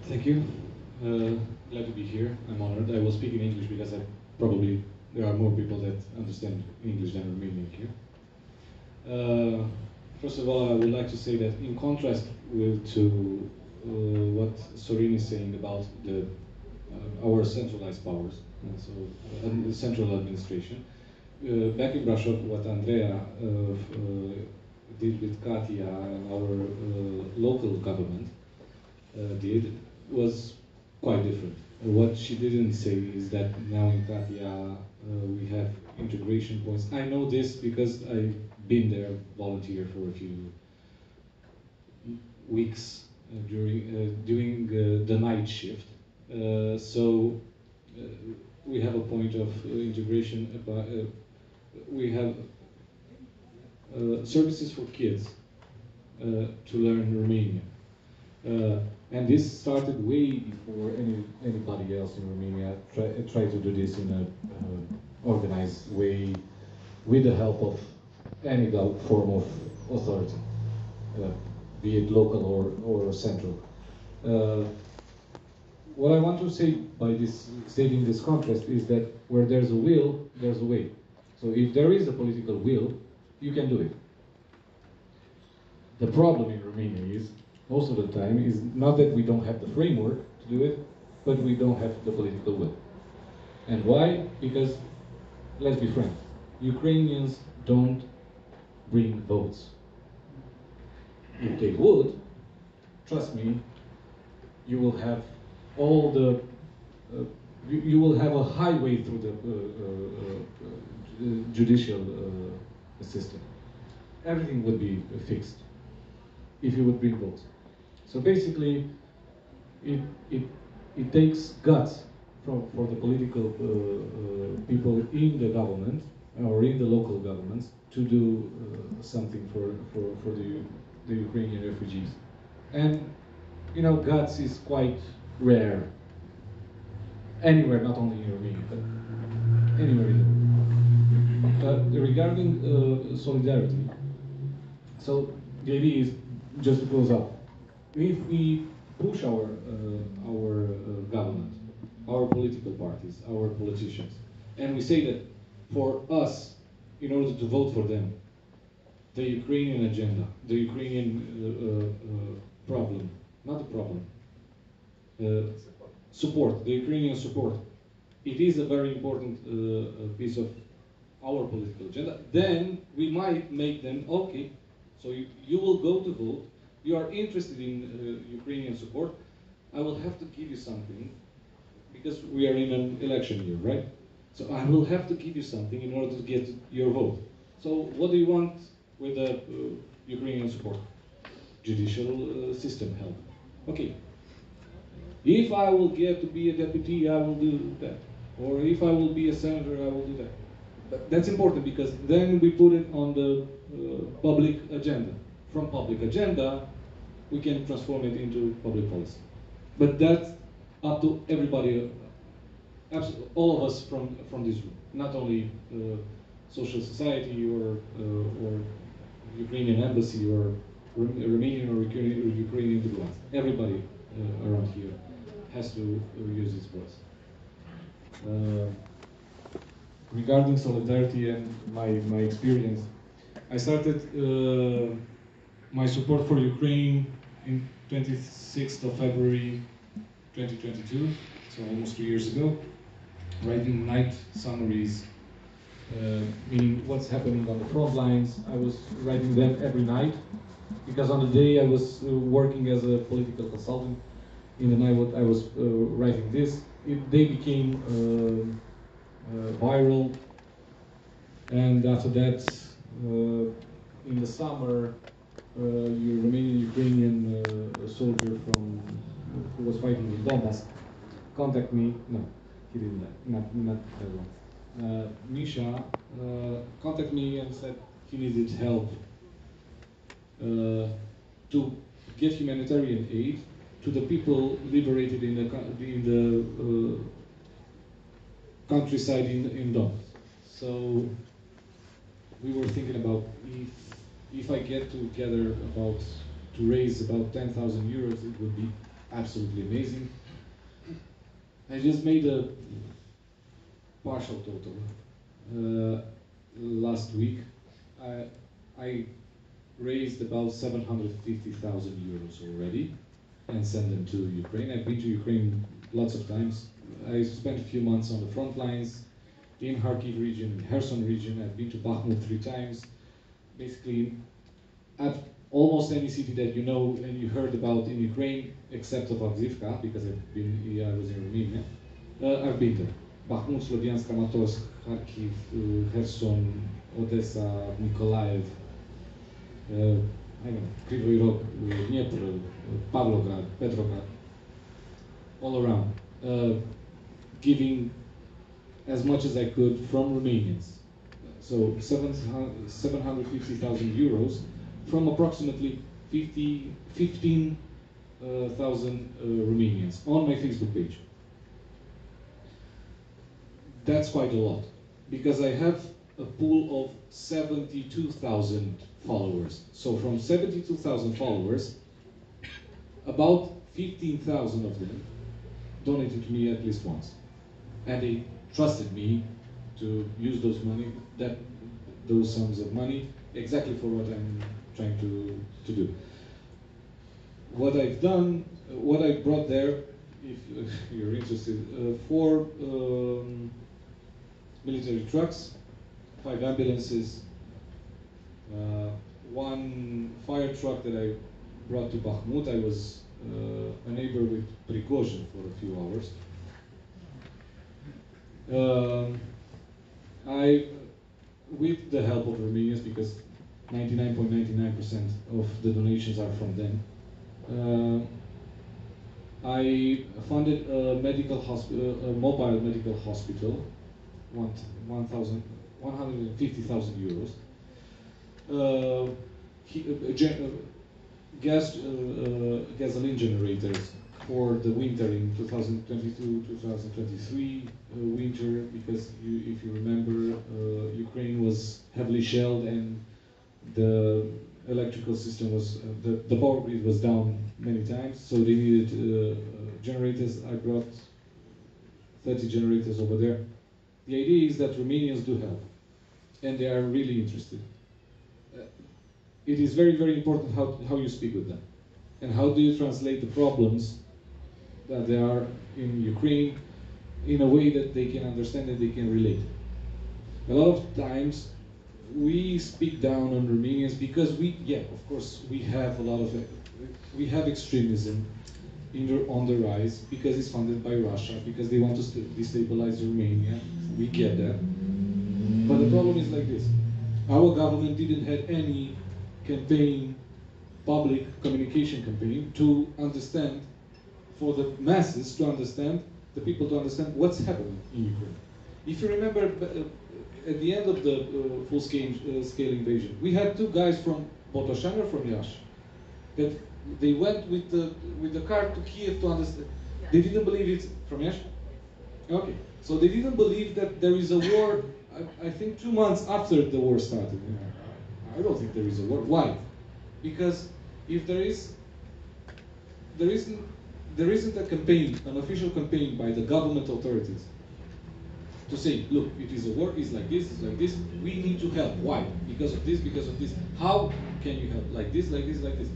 Thank you. Glad to be here. I'm honored. I will speak in English because probably there are more people that understand English than Romanian here. First of all, I would like to say that in contrast to what Sorin is saying about our centralized powers, the central administration, back in Russia, what Andrea did with Katia and our local government did was quite different. What she didn't say is that now in Katia we have integration points. I know this because I've been there, volunteer for a few weeks during the night shift. So we have a point of integration. We have services for kids to learn Romanian. And this started way before anybody else in Romania tried to do this in an organized way with the help of any form of authority, be it local or central. What I want to say by stating this contrast is that where there's a will, there's a way. So if there is a political will, you can do it. The problem in Romania is, most of the time, is not that we don't have the framework to do it, but we don't have the political will. And why? Because, let's be frank, Ukrainians don't bring votes. If they would, trust me, you will have all the, you will have a highway through the judicial system. Everything would be fixed if you would bring votes. So basically, it takes guts for the political people in the government or in the local governments to do something for the Ukrainian refugees. And you know, guts is quite rare anywhere, not only in Romania, but anywhere in the world. Regarding solidarity, so the idea is, just to close up, if we push our government, our political parties, our politicians, and we say that for us, in order to vote for them, the Ukrainian agenda, the Ukrainian problem, not the problem, support, the Ukrainian support, it is a very important piece of our political agenda, then we might make them, okay, so you will go to vote, you are interested in Ukrainian support, I will have to give you something, because we are in an election year, right? So I will have to give you something in order to get your vote. So what do you want with the Ukrainian support? Judicial system help. Okay. If I will get to be a deputy, I will do that. Or if I will be a senator, I will do that. But that's important because then we put it on the public agenda. From public agenda, we can transform it into public policy. But that's up to everybody, all of us from this room, not only social society or Ukrainian embassy or Romanian or Ukrainian diplomats. Everybody around here has to use its voice. Regarding solidarity and my experience, I started my support for Ukraine in 26th of February 2022, so almost 2 years ago, writing night summaries, meaning what's happening on the front lines. I was writing them every night, because on the day I was working as a political consultant. In the night I was writing this. They became viral, and after that, in the summer, Romanian-Ukrainian soldier who was fighting in Donbass contacted me. No, he didn't die. Not that one. Misha contacted me and said he needed help to get humanitarian aid to the people liberated in the countryside in Donbass. So we were thinking about if I get together to raise about 10,000 euros, it would be absolutely amazing. I just made a partial total. Last week, I raised about 750,000 euros already and sent them to Ukraine. I've been to Ukraine lots of times. I spent a few months on the front lines in Kharkiv region, in Kherson region. I've been to Bakhmut 3 times. Basically, at almost any city that you know and you heard about in Ukraine, except of Avdiivka, because I was in Romania, I've been there. Bakhmut, Sloviansk, Kramatorsk, Kharkiv, Kherson, Odessa, Mykolaiv, I don't know, Kryvyi Rog, Dnieper, Pavlograd, Petrograd, all around, giving as much as I could from Romanians. So 750,000 euros from approximately 15,000 Romanians on my Facebook page. That's quite a lot, because I have a pool of 72,000 followers. So from 72,000 followers, about 15,000 of them donated to me at least once. And they trusted me to use those sums of money exactly for what I'm trying to do. What I've done, what I brought there, if you're interested, 4 military trucks, 5 ambulances, 1 fire truck that I brought to Bakhmut. I was a neighbor with Prigozhin for a few hours. With the help of Romanians, because 99.99% of the donations are from them, I funded a mobile medical hospital, 150,000 euros. Gasoline generators for the winter in 2022-2023 winter, because if you remember, Ukraine was heavily shelled and the electrical system was, the power grid was down many times, so they needed generators. I brought 30 generators over there. The idea is that Romanians do help, and they are really interested. It is very, very important how you speak with them, and how do you translate the problems that there are in Ukraine in a way that they can understand and they can relate. A lot of times we speak down on Romanians because of course, we have extremism on the rise, because it's funded by Russia, because they want to destabilize Romania. We get that. But the problem is like this. Our government didn't have any campaign, public communication campaign, to understand, for the masses to understand, the people to understand what's happening in Ukraine. If you remember, at the end of the full-scale invasion, we had 2 guys from Botoșani or from Iași that they went with the car to Kiev to understand. They didn't believe it's from Iași? Okay, so they didn't believe that there is a war. I think 2 months after the war started. I don't think there is a war. Why? Because if there isn't a campaign, an official campaign by the government authorities to say, look, it is a war, it's like this, we need to help. Why? Because of this, because of this. How can you help? Like this, like this, like this.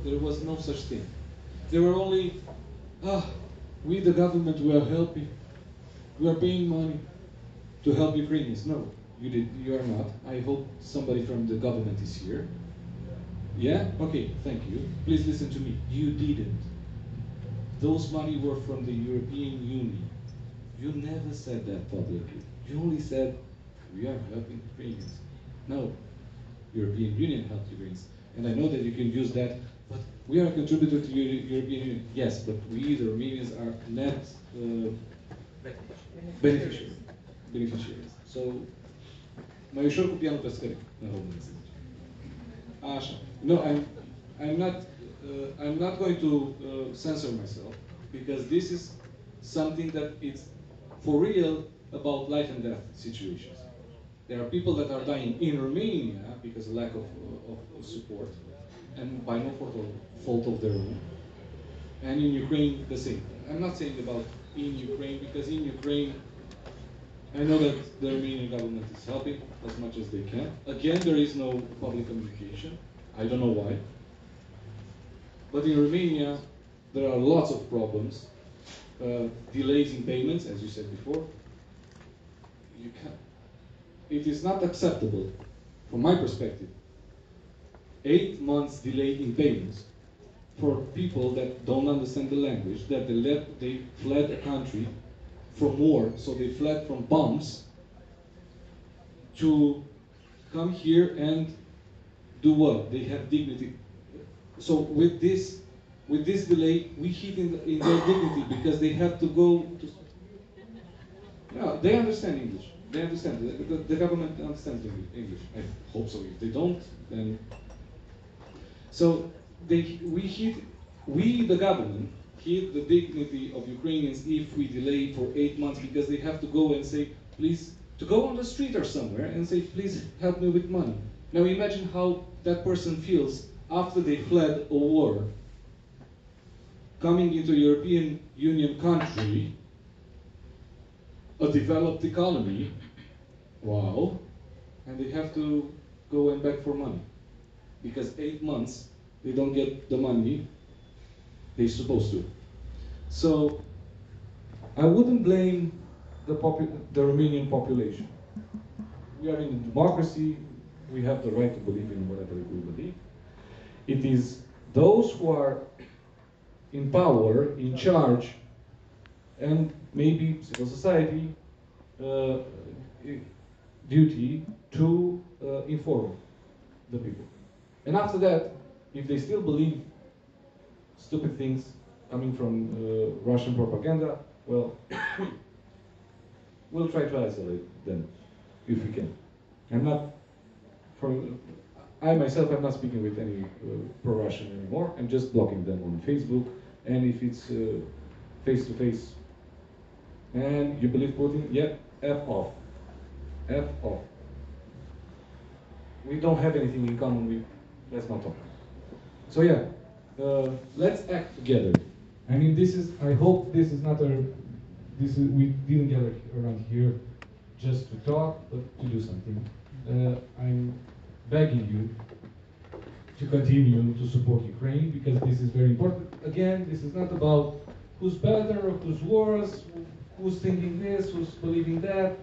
There was no such thing. There were only, we the government, we are helping. We are paying money to help Ukrainians. No, you are not. I hope somebody from the government is here. Yeah? Okay, thank you. Please listen to me. You didn't. Those money were from the European Union. You never said that publicly. You only said, we are helping Ukrainians. No, European Union helped Ukrainians. And I know that you can use that, but we are a contributor to European Union. Yes, but we, the Romanians, are net beneficiaries. So, mai ușor cu pianul pe scări, în română. Așa. No, I'm not going to censor myself, because this is something that it's for real about life and death situations. There are people that are dying in Romania because of lack of support, and by no fault of their own. And in Ukraine, the same. I'm not saying about in Ukraine, because in Ukraine, I know that the Romanian government is helping as much as they can. Again, there is no public communication. I don't know why. But in Romania, there are lots of problems. Delays in payments, as you said before. It is not acceptable, from my perspective, 8 months delay in payments for people that don't understand the language, that they fled a country from war, so they fled from bombs, to come here and do what? They have dignity. So with this delay, we hit in their dignity, because they have to go to. Yeah, they understand English. They understand. The government understands English. I hope so. If they don't, then. So we, the government, hit the dignity of Ukrainians if we delay for 8 months, because they have to go and say, please, to go on the street or somewhere and say, please help me with money. Now imagine how that person feels after they fled a war, coming into a European Union country, a developed economy, wow, and they have to go and beg for money. Because 8 months, they don't get the money they're supposed to. So, I wouldn't blame the Romanian population. We are in a democracy, we have the right to believe in whatever we believe. It is those who are in power, in charge, and maybe civil society duty to inform the people. And after that, if they still believe stupid things coming from Russian propaganda, well, we'll try to isolate them if we can. I myself am not speaking with any pro-Russian anymore. I'm just blocking them on Facebook, and if it's face-to-face, and you believe Putin, yeah, F off. F off. We don't have anything in common, let's not talk. So yeah, let's act together. I mean, I hope this is not we didn't gather around here just to talk, but to do something. I'm begging you to continue to support Ukraine, because this is very important. Again, this is not about who's better or who's worse, who's thinking this, who's believing that.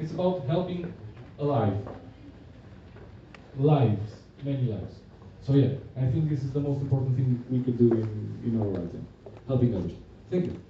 It's about helping lives, many lives. So yeah, I think this is the most important thing we could do in our lifetime, helping others. Thank you.